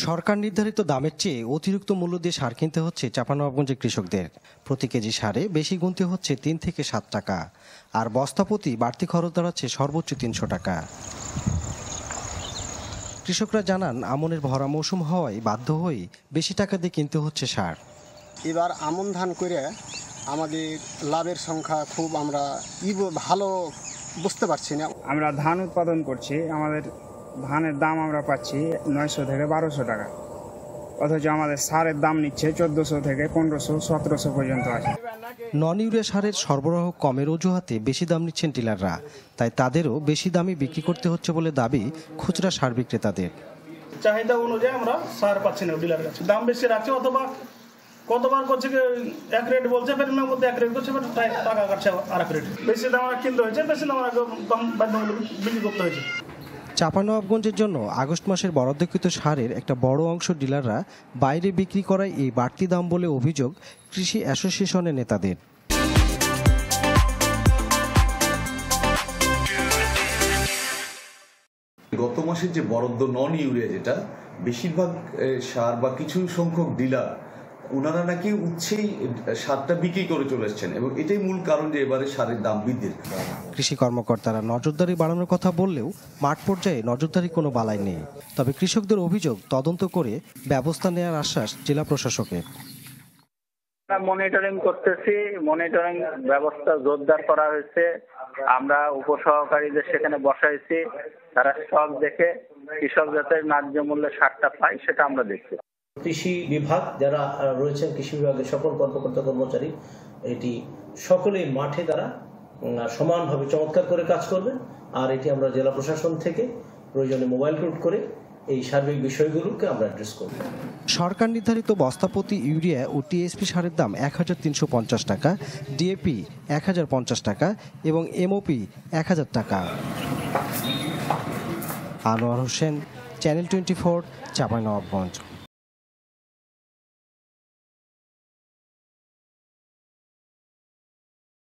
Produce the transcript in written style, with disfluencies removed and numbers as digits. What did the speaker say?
সরকার নির্ধারিত দামের চেয়ে অতিরিক্ত মূল্য দিয়ে সার কিনতে হচ্ছে চাঁপাইনবাবগঞ্জের কৃষকদের। প্রতি কেজি সারে বেশি গুনতে হচ্ছে ৩ থেকে ৭ টাকা, আর বস্তাপ্রতি বাড়তি খরচ দাঁড়াচ্ছে সর্বোচ্চ ৩০০ টাকা। কৃষকরা জানান, আমনের ভরা মৌসুম হওয়ায় বাধ্য হয়ে বেশি টাকা দিয়ে কিনতে হচ্ছে সার। এবার আমন ধান করে আমাদের লাভের সংখ্যা খুব আমরা ভালো বুঝতে পারছি না। আমরা ধান উৎপাদন করছি, আমাদের ধানের দাম আমরা পাচ্ছি ৯০০ থেকে ১২০০ টাকা, অথচ আমাদের সারের দাম নিচ্ছে ১৪০০ থেকে ১৫০০, ১৭০০ পর্যন্ত আছে। নন ইউরিয়া সারের সরবরাহ কমের অজুহাতে বেশি দাম নিচ্ছেন ডিলাররা, তাই তাদেরও বেশি দামে বিক্রি করতে হচ্ছে বলে দাবি খুচরা সার বিক্রেতাদের। চাহিদা অনুযায়ী আমরা সার পাচ্ছি না ডিলারের কাছে, দাম বেশি রাখছে, অথবা কতবার করছে এক রেট বলছে, ফের মধ্যে এক রেট করছে, টাকা কাটছে আর এক রেট। বেশি দাম কিনতে হয়েছে, বেশি দাম বাধ্যতামূলক বিক্রি করতে হয়েছে। চাঁপাইনবাবগঞ্জের জন্য আগস্ট মাসের বরাদ্দকৃত সারের একটা বড় অংশ ডিলাররা বাইরে বিক্রি করায় এই বাড়তি দাম বলে অভিযোগ কৃষি অ্যাসোসিয়েশনের নেতাদের। গত মাসের যে বরাদ্দ নন ইউরিয়া, যেটা বেশিরভাগ সার বা কিছু সংখ্যক ডিলার ওনারা নাকি উচ্ছেই সারটা বিক্রি করে চলে এসছেন, এবং এটাই মূল কারণ যে এবারে সারের দাম বৃদ্ধির। কৃষি কর্মকর্তারা নজরদারি বাড়ানোর কথা বললেও মাঠ পর্যায়ে নজরদারি কোনো বালাই নেই। তবে কৃষকদের অভিযোগ তদন্ত করে ব্যবস্থা নেওয়ার আশ্বাস জেলা প্রশাসকের। মনিটরিং করতেছি, মনিটরিং ব্যবস্থা জোরদার করা হয়েছে। আমরা উপসহকারীদের সেখানে বসাইছি, তারা সব দেখে কৃষক যাতে ন্যায্য মূল্যে সারটা পায় সেটা আমরা দেখছি। কৃষি বিভাগ যারা রয়েছেন, কৃষি বিভাগের সকল কর্মকর্তা কর্মচারী, এটি সকলেই মাঠে তারা সমানভাবে চমৎকার করে কাজ করবেন। আর এটি আমরা জেলা প্রশাসন থেকে প্রয়োজনে মোবাইল রুট করে এই সার্বিক বিষয়গুলোকে আমরা অ্যাড্রেস করব। সরকার নির্ধারিত বস্তাপ্রতি ইউরিয়া ও টিএসপি সারের দাম ১৩৫০ টাকা, ডিএপি ১০৫০ টাকা এবং এমওপি ১০০০ টাকা। আনোয়ার হোসেন, চ্যানেল 24, চাঁপাইনবাবগঞ্জ।